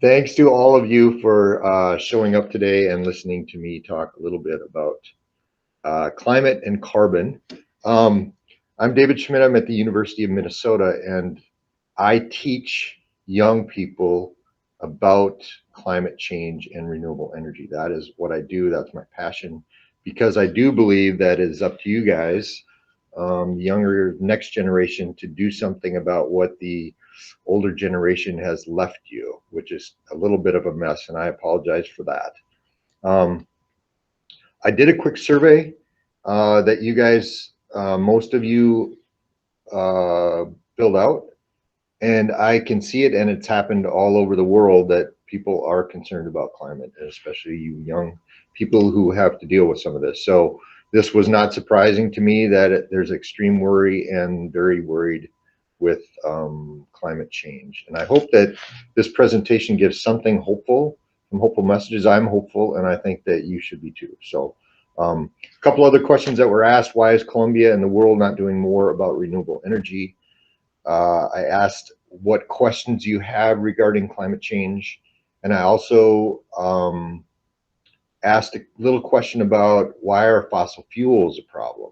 Thanks to all of you for showing up today and listening to me talk a little bit about climate and carbon. Um, I'm David Schmidt. I'm at the University of Minnesota, and I teach young people about climate change and renewable energy. That is what I do. That's my passion, because I do believe that it is up to you guys, younger next generation, to do something about what the older generation has left you, which is a little bit of a mess, and I apologize for that. Um, I did a quick survey that you guys, most of you, uh, filled out, and I can see it, and it's happened all over the world that people are concerned about climate, and especially you young people who have to deal with some of this. So this was not surprising to me that there's extreme worry and very worried with climate change. And I hope that this presentation gives something hopeful, some hopeful messages. I'm hopeful, and I think that you should be too. So a couple other questions that were asked: why is Colombia and the world not doing more about renewable energy? I asked what questions you have regarding climate change, and I also asked a little question about why are fossil fuels a problem.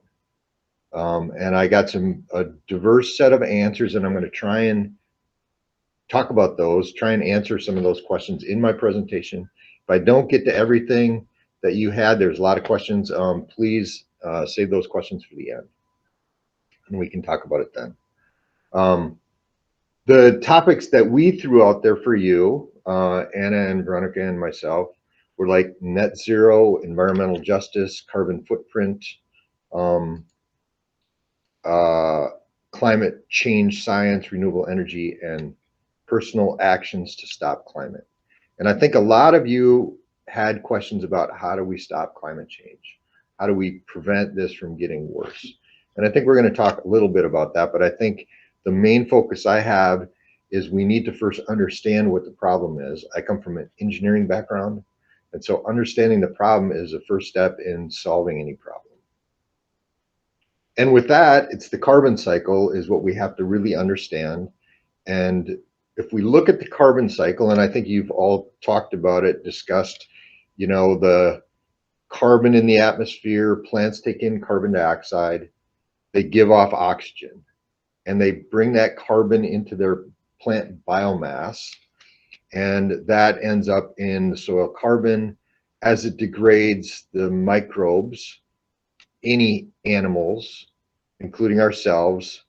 And I got a diverse set of answers, and I'm going to try and talk about those, try and answer some of those questions in my presentation. If I don't get to everything that you had, there's a lot of questions. Please save those questions for the end, and we can talk about it then. The topics that we threw out there for you, Anna and Veronica and myself, were like net zero, environmental justice, carbon footprint, um, uh, climate change science, renewable energy, and personal actions to stop climate. And I think a lot of you had questions about how do we stop climate change? How do we prevent this from getting worse? And I think we're going to talk a little bit about that, but I think the main focus I have is we need to first understand what the problem is. I come from an engineering background, and so understanding the problem is the first step in solving any problem. And with that, it's the carbon cycle is what we have to really understand. And if we look at the carbon cycle, and I think you've all talked about it, discussed, the carbon in the atmosphere, plants take in carbon dioxide, they give off oxygen, and they bring that carbon into their plant biomass, and that ends up in the soil carbon. As it degrades, the microbes, any animals, including ourselves,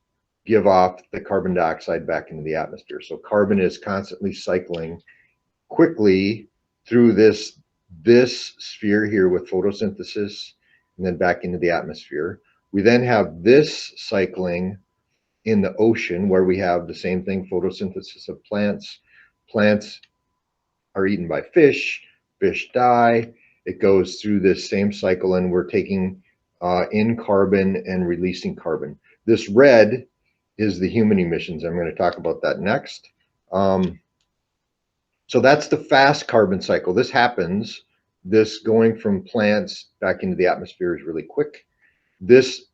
give off the carbon dioxide back into the atmosphere. So carbon is constantly cycling quickly through this sphere here with photosynthesis and then back into the atmosphere. We then have this cycling in the ocean where we have the same thing, photosynthesis of plants. Plants are eaten by fish, fish die. It goes through this same cycle, and we're taking in carbon and releasing carbon. This red is the human emissions. I'm going to talk about that next. So that's the fast carbon cycle. This happens, this going from plants back into the atmosphere is really quick. This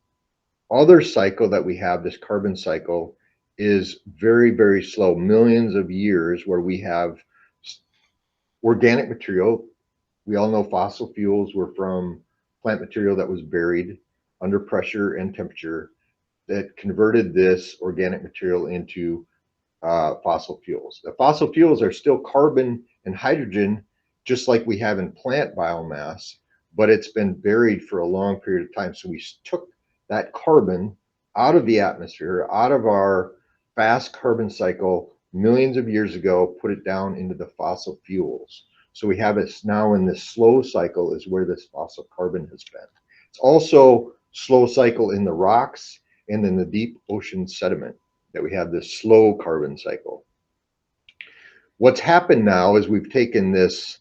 other cycle that we have, this carbon cycle, is very, very slow, millions of years, where we have organic material. We all know fossil fuels were from plant material that was buried under pressure and temperature that converted this organic material into fossil fuels. The fossil fuels are still carbon and hydrogen, just like we have in plant biomass, but it's been buried for a long period of time. So we took that carbon out of the atmosphere, out of our fast carbon cycle millions of years ago, put it down into the fossil fuels. So we have it now in this slow cycle is where this fossil carbon has been. It's also slow cycle in the rocks and in the deep ocean sediment that we have this slow carbon cycle. What's happened now is we've taken this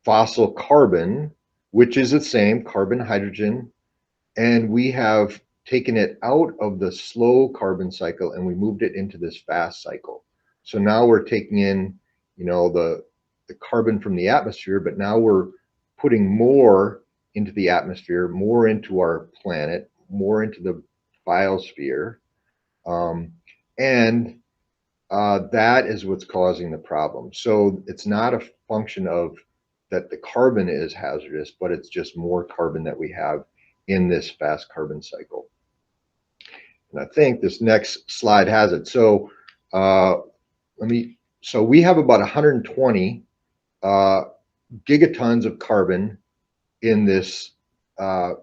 fossil carbon, which is the same carbon, hydrogen, and we have taken it out of the slow carbon cycle and we moved it into this fast cycle. So now we're taking in, the carbon from the atmosphere, but now we're putting more into the atmosphere, more into our planet, more into the biosphere. And that is what's causing the problem. So it's not a function of that the carbon is hazardous, but it's just more carbon that we have in this fast carbon cycle. And I think this next slide has it. So so we have about 120 gigatons of carbon in this uh,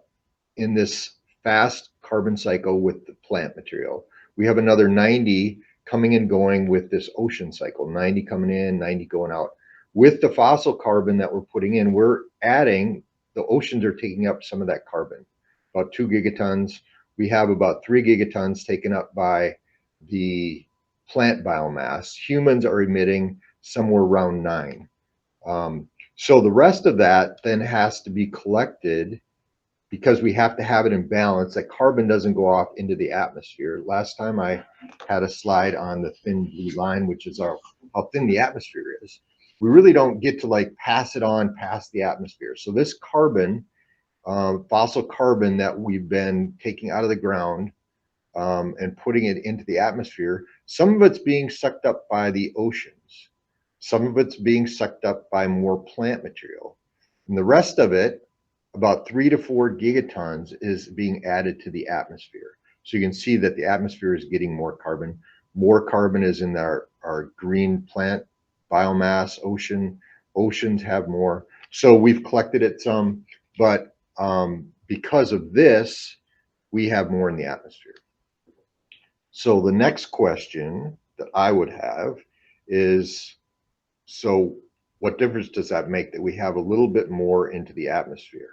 fast carbon cycle with the plant material. We have another 90 coming and going with this ocean cycle, 90 coming in, 90 going out. With the fossil carbon that we're putting in, we're adding, the oceans are taking up some of that carbon, about 2 gigatons. We have about 3 gigatons taken up by the plant biomass. Humans are emitting somewhere around 9. So the rest of that then has to be collected because we have to have it in balance, that carbon doesn't go off into the atmosphere. Last time I had a slide on the thin blue line, which is how thin the atmosphere is. We really don't get to like pass it on past the atmosphere. So this carbon, fossil carbon that we've been taking out of the ground and putting it into the atmosphere, some of it's being sucked up by the oceans. Some of it's being sucked up by more plant material. And the rest of it, about 3 to 4 gigatons, is being added to the atmosphere. So you can see that the atmosphere is getting more carbon. More carbon is in our green plant biomass. Oceans have more. So we've collected it some, but because of this, we have more in the atmosphere. So the next question that I would have is, so what difference does that make that we have a little bit more into the atmosphere?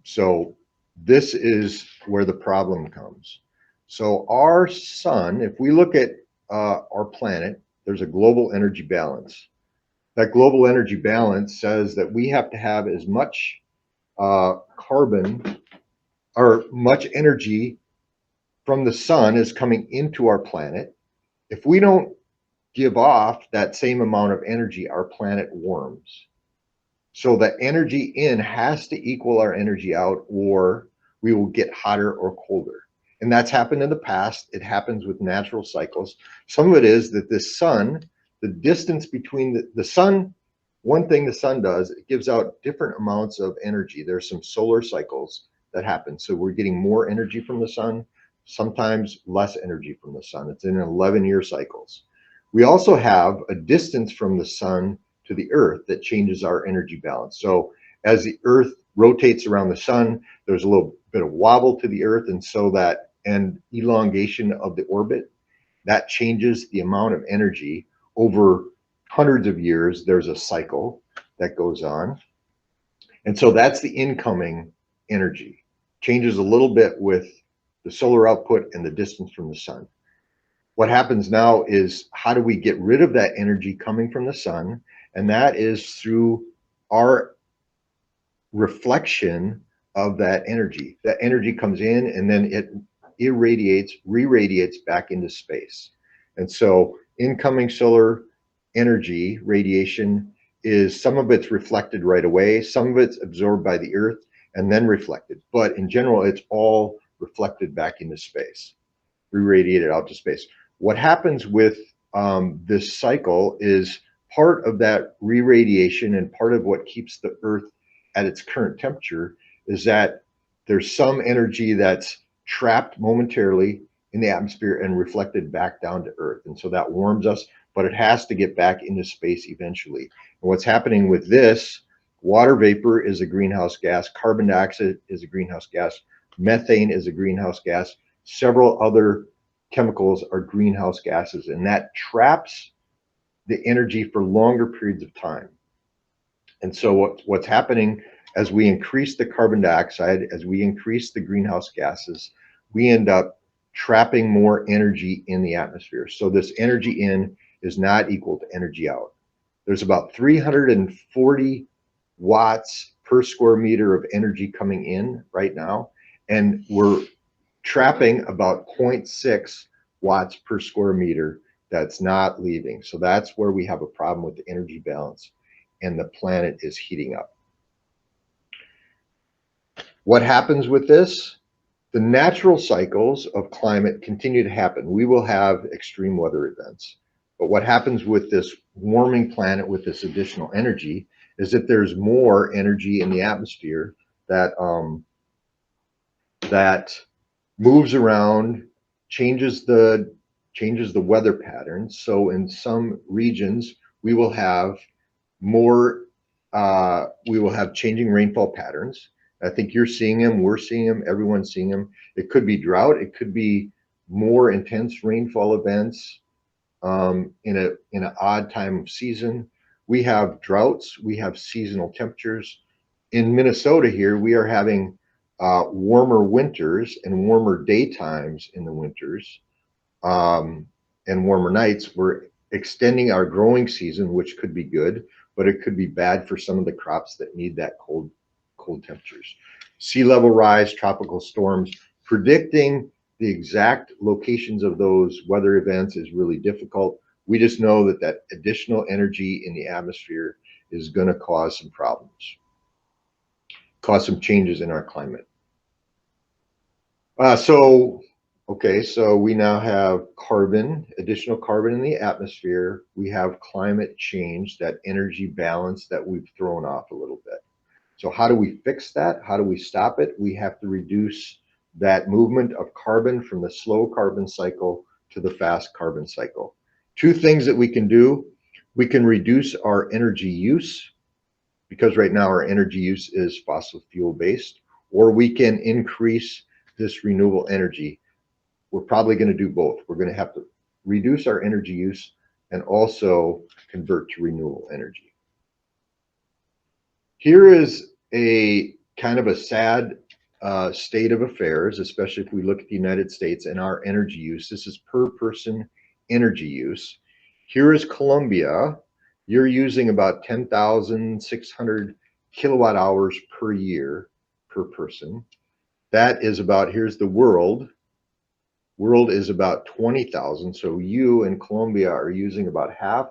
So this is where the problem comes. So our sun, if we look at our planet, there's a global energy balance. That global energy balance says that we have to have as much carbon or much energy from the sun is coming into our planet. If we don't give off that same amount of energy, our planet warms. So the energy in has to equal our energy out, or we will get hotter or colder. And that's happened in the past. It happens with natural cycles. Some of it is that the sun, the distance between the sun, one thing the sun does, it gives out different amounts of energy. There's some solar cycles that happen. So we're getting more energy from the sun, sometimes less energy from the sun. It's in 11-year cycles. We also have a distance from the sun to the earth that changes our energy balance. So as the earth rotates around the sun, there's a little bit of wobble to the earth, and so that and elongation of the orbit, that changes the amount of energy over hundreds of years. There's a cycle that goes on, and so that's the incoming energy. Changes a little bit with the solar output and the distance from the sun. What happens now is, how do we get rid of that energy coming from the sun? And that is through our reflection of that energy. That energy comes in and then it irradiates, re-radiates back into space. And so incoming solar energy radiation is, some of it's reflected right away, some of it's absorbed by the earth and then reflected. But in general, it's all reflected back into space, re-radiated out to space. What happens with this cycle is, part of that re-radiation and part of what keeps the earth at its current temperature is that there's some energy that's trapped momentarily in the atmosphere and reflected back down to earth. And so that warms us, but it has to get back into space eventually. And what's happening with this, water vapor is a greenhouse gas, carbon dioxide is a greenhouse gas, methane is a greenhouse gas, several other chemicals are greenhouse gases, and that traps the energy for longer periods of time. And so what's happening as we increase the carbon dioxide, as we increase the greenhouse gases, we end up trapping more energy in the atmosphere. So this energy in is not equal to energy out. There's about 340 watts per square meter of energy coming in right now, and we're trapping about 0.6 watts per square meter that's not leaving. So that's where we have a problem with the energy balance, and the planet is heating up. What happens with this? The natural cycles of climate continue to happen. We will have extreme weather events. But what happens with this warming planet with this additional energy is that there's more energy in the atmosphere that that moves around, changes the weather patterns. So in some regions, we will have more we will have changing rainfall patterns. I think you're seeing them, we're seeing them, everyone's seeing them. It could be drought, it could be more intense rainfall events in an odd time of season. We have droughts, we have seasonal temperatures. In Minnesota here, we are having warmer winters and warmer daytimes in the winters and warmer nights. We're extending our growing season, which could be good, but it could be bad for some of the crops that need that cold temperatures. Sea level rise, tropical storms, predicting the exact locations of those weather events is really difficult. We just know that that additional energy in the atmosphere is going to cause some problems, cause some changes in our climate. So we now have carbon, additional carbon in the atmosphere. We have climate change, that energy balance that we've thrown off a little bit. So how do we fix that? How do we stop it? We have to reduce that movement of carbon from the slow carbon cycle to the fast carbon cycle. Two things that we can do. We can reduce our energy use, because right now our energy use is fossil fuel based, or we can increase this renewable energy. We're probably going to do both. We're going to have to reduce our energy use and also convert to renewable energy. Here is a kind of a sad state of affairs, especially if we look at the United States and our energy use. This is per person energy use. Here is Colombia. You're using about 10,600 kilowatt hours per year per person. That is about, here's the world. World is about 20,000. So you in Colombia are using about half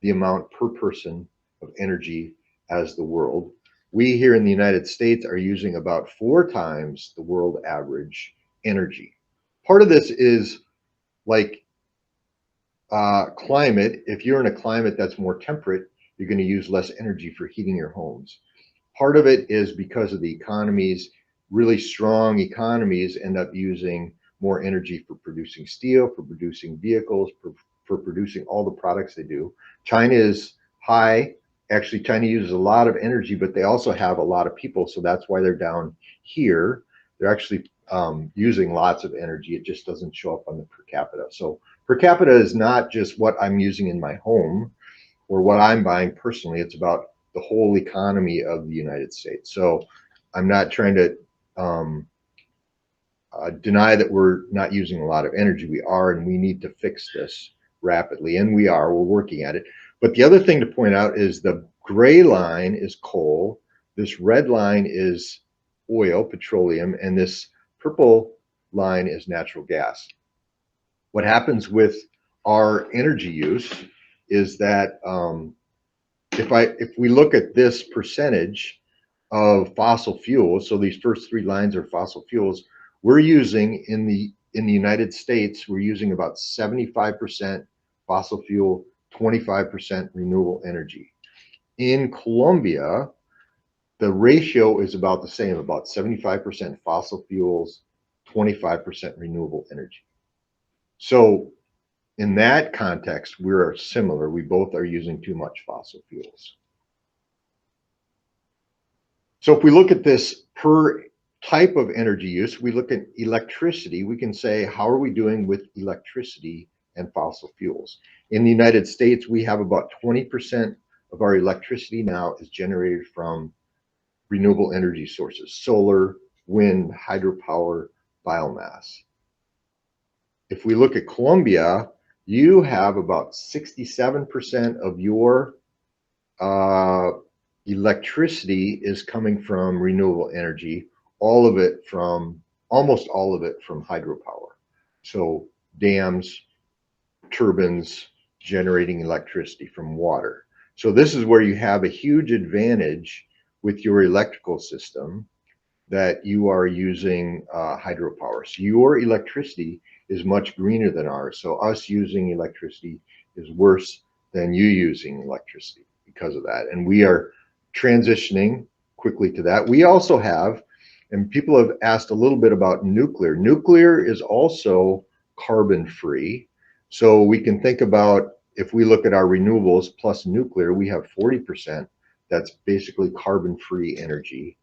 the amount per person of energy as the world. We here in the United States are using about 4 times the world average energy. Part of this is like climate. If you're in a climate that's more temperate, you're going to use less energy for heating your homes. Part of it is because of the economies. Really strong economies end up using more energy for producing steel, for producing vehicles, for producing all the products they do. China is high. Actually, China uses a lot of energy, but they also have a lot of people. So that's why they're down here. They're actually using lots of energy. It just doesn't show up on the per capita. So per capita is not just what I'm using in my home or what I'm buying personally. It's about the whole economy of the United States. So I'm not trying to deny that we're not using a lot of energy. We are, and we need to fix this rapidly, and we're working at it. But the other thing to point out is the gray line is coal, this red line is oil, petroleum, and this purple line is natural gas. What happens with our energy use is that if we look at this percentage of fossil fuels, so these first 3 lines are fossil fuels, we're using in the United States, we're using about 75% fossil fuel, 25% renewable energy. In Colombia, the ratio is about the same, about 75% fossil fuels, 25% renewable energy. So in that context, we're similar. We both are using too much fossil fuels. So if we look at this per type of energy use, we look at electricity, we can say, how are we doing with electricity and fossil fuels? In the United States, we have about 20% of our electricity now is generated from renewable energy sources, solar, wind, hydropower, biomass. If we look at Colombia, you have about 67% of your electricity is coming from renewable energy, almost all of it from hydropower. So dams, turbines generating electricity from water. So this is where you have a huge advantage with your electrical system. that you are using hydropower. So your electricity is much greener than ours. So us using electricity is worse than you using electricity because of that. And we are transitioning quickly to that. We also have, and people have asked a little bit about nuclear. Nuclear is also carbon free. So we can think about, if we look at our renewables plus nuclear, we have 40% that's basically carbon free energy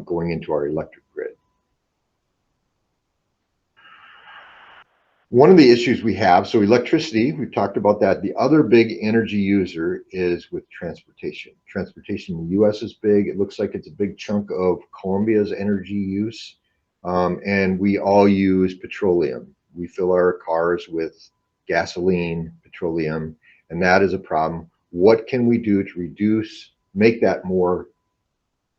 going into our electric grid. One of the issues we have, so electricity, we've talked about that. The other big energy user is with transportation. Transportation in the US is big. It looks like it's a big chunk of Colombia's energy use. And we all use petroleum. We fill our cars with gasoline, petroleum, and that is a problem. What can we do to make that more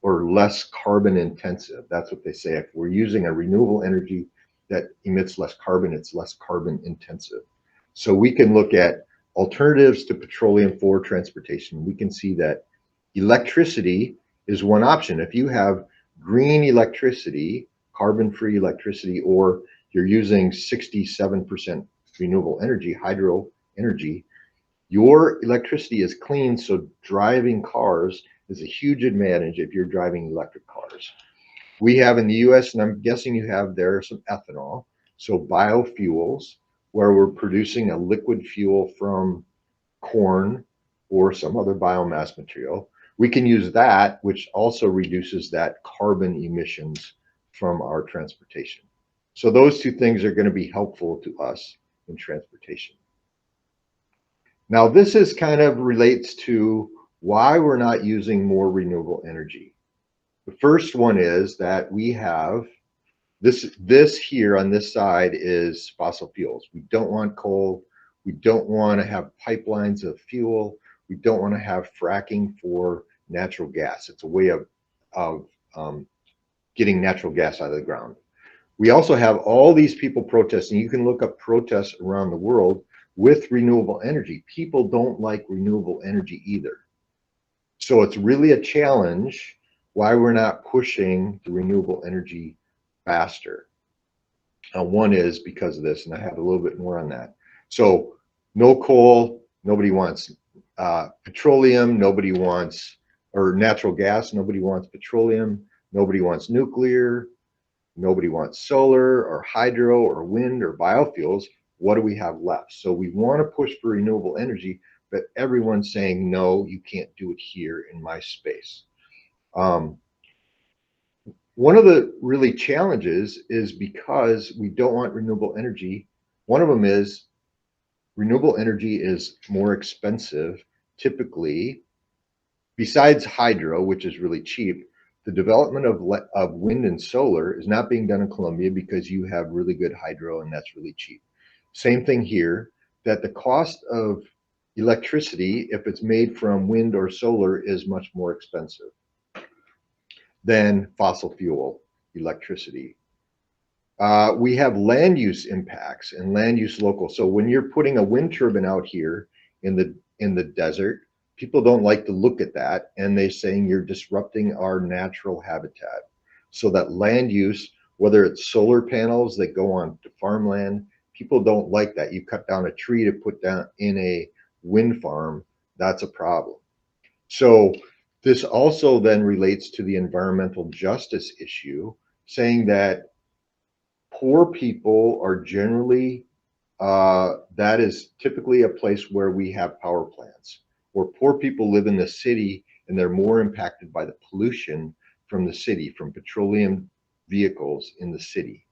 or less carbon intensive? That's what they say. If we're using a renewable energy that emits less carbon, it's less carbon intensive. So we can look at alternatives to petroleum for transportation. We can see that electricity is one option. If you have green electricity, carbon-free electricity, or you're using 67% renewable energy, hydro energy, your electricity is clean, so driving cars is a huge advantage if you're driving electric cars. We have in the US, and I'm guessing you have there, some ethanol, so biofuels, where we're producing a liquid fuel from corn or some other biomass material. We can use that, which also reduces that carbon emissions from our transportation. So those two things are going to be helpful to us in transportation. Now, this is kind of relates to why we're not using more renewable energy. The first one is that we have this here on this side is fossil fuels. We don't want coal. We don't want to have pipelines of fuel. We don't want to have fracking for natural gas. It's a way of getting natural gas out of the ground. We also have all these people protesting. You can look up protests around the world with renewable energy. People don't like renewable energy either. So it's really a challenge why we're not pushing the renewable energy faster. One is because of this, and I have a little bit more on that. So no coal, nobody wants petroleum, nobody wants, or natural gas, nobody wants petroleum, nobody wants nuclear, nobody wants solar or hydro or wind or biofuels. What do we have left? So we want to push for renewable energy, but everyone's saying, no, you can't do it here in my space. One of the really challenges is because we don't want renewable energy. One of them is renewable energy is more expensive. Typically, besides hydro, which is really cheap, the development of wind and solar is not being done in Colombia because you have really good hydro and that's really cheap. Same thing here, that the cost of electricity, if it's made from wind or solar, is much more expensive than fossil fuel electricity. We have land use impacts and land use local. So when you're putting a wind turbine out here in the desert, people don't like to look at that, and they're saying you're disrupting our natural habitat. So that land use, whether it's solar panels that go on to farmland, people don't like that. You cut down a tree to put down in a wind farm, that's a problem. So this also then relates to the environmental justice issue, saying that poor people are generally, that is typically a place where we have power plants, where poor people live in the city and they're more impacted by the pollution from the city, from petroleum vehicles in the city.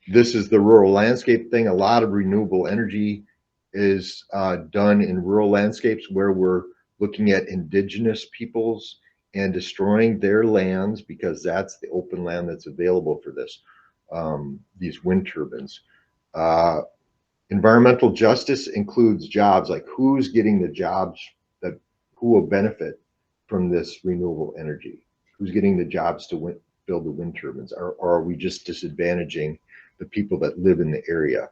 This is the rural landscape thing. A lot of renewable energy is done in rural landscapes where we're looking at indigenous peoples and destroying their lands because that's the open land that's available for this, these wind turbines. Environmental justice includes jobs, like who's getting the jobs, that who will benefit from this renewable energy? Who's getting the jobs to build the wind turbines? Or are we just disadvantaging the people that live in the area?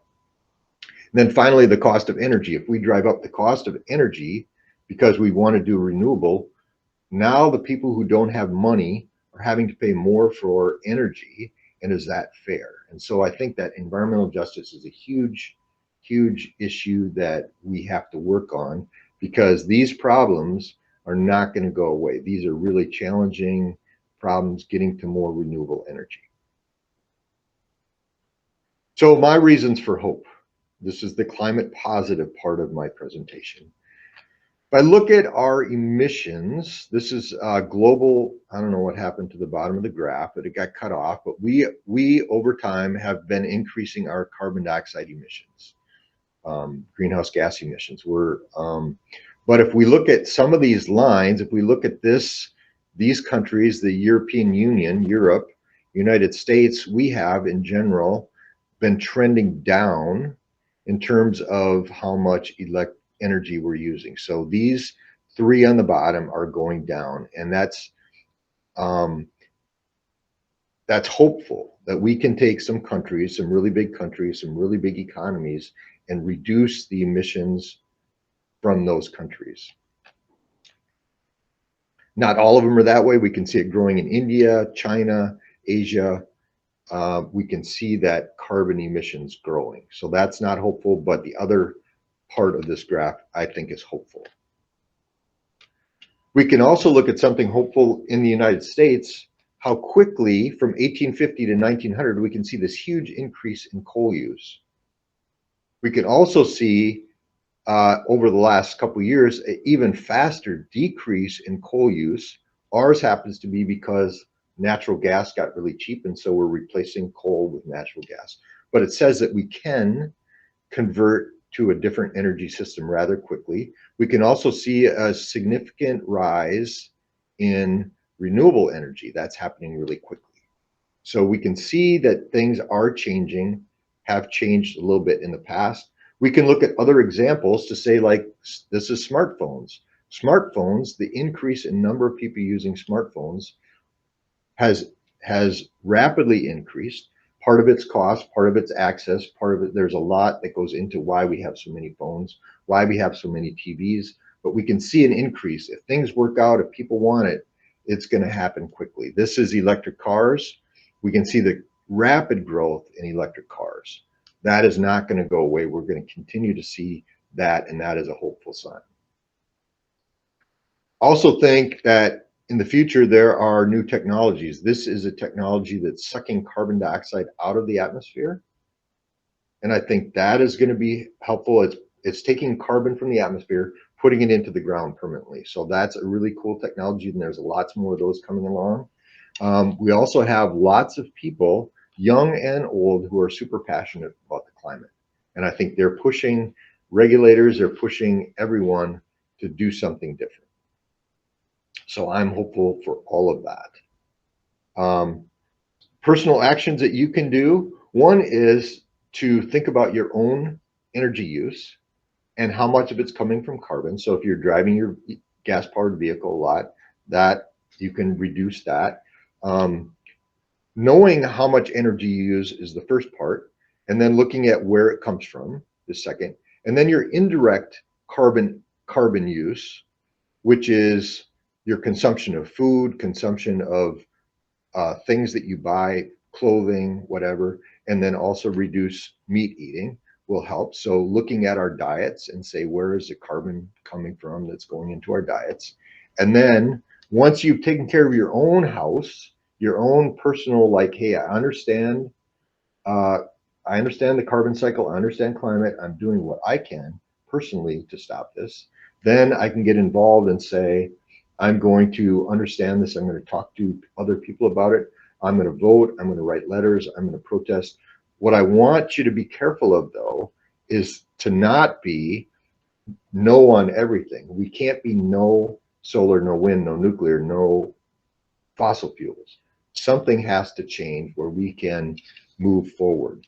And then finally, the cost of energy. If we drive up the cost of energy because we want to do renewable, now the people who don't have money are having to pay more for energy, and is that fair? And so I think that environmental justice is a huge, huge issue that we have to work on, because these problems are not going to go away. These are really challenging problems getting to more renewable energy. So my reasons for hope. This is the climate positive part of my presentation. If I look at our emissions, this is global. I don't know what happened to the bottom of the graph, but it got cut off. But we over time have been increasing our carbon dioxide emissions, greenhouse gas emissions. But if we look at some of these lines, if we look at these countries, the European Union, Europe, United States, we have in general been trending down in terms of how much energy we're using. So these three on the bottom are going down, and that's hopeful that we can take some countries, some really big countries, some really big economies, and reduce the emissions from those countries. Not all of them are that way. We can see it growing in India, China, Asia. We can see that carbon emissions growing. So that's not hopeful, but the other part of this graph, I think, is hopeful. We can also look at something hopeful in the United States, how quickly from 1850 to 1900, we can see this huge increase in coal use. We can also see over the last couple of years, an even faster decrease in coal use. Ours happens to be because natural gas got really cheap, and so we're replacing coal with natural gas. But it says that we can convert to a different energy system rather quickly. We can also see a significant rise in renewable energy. That's happening really quickly. So we can see that things are changing, have changed a little bit in the past. We can look at other examples to say, like, this is smartphones. Smartphones, the increase in number of people using smartphones has rapidly increased. Part of its cost, part of its access, part of it, there's a lot that goes into why we have so many phones, why we have so many TVs, but we can see an increase. If things work out, if people want it, it's going to happen quickly. This is electric cars. We can see the rapid growth in electric cars. That is not going to go away. We're going to continue to see that, and that is a hopeful sign. Also think that in the future, there are new technologies. This is a technology that's sucking carbon dioxide out of the atmosphere. And I think that is going to be helpful. It's taking carbon from the atmosphere, putting it into the ground permanently. So that's a really cool technology, and there's lots more of those coming along. We also have lots of people, young and old, who are super passionate about the climate. And I think they're pushing regulators, they're pushing everyone to do something different. So I'm hopeful for all of that. Personal actions that you can do. One is to think about your own energy use and how much of it's coming from carbon. So if you're driving your gas-powered vehicle a lot, that you can reduce that. Knowing how much energy you use is the first part, and then looking at where it comes from, the second. And then your indirect carbon use, which is your consumption of food, consumption of things that you buy, clothing, whatever, and then also reduce meat eating will help. So looking at our diets and say, where is the carbon coming from that's going into our diets? And then once you've taken care of your own house, your own personal, like, hey, I understand the carbon cycle, I understand climate, I'm doing what I can personally to stop this. Then I can get involved and say, I'm going to understand this. I'm going to talk to other people about it. I'm going to vote. I'm going to write letters. I'm going to protest. What I want you to be careful of, though, is to not be no on everything. We can't be no solar, no wind, no nuclear, no fossil fuels. Something has to change where we can move forward.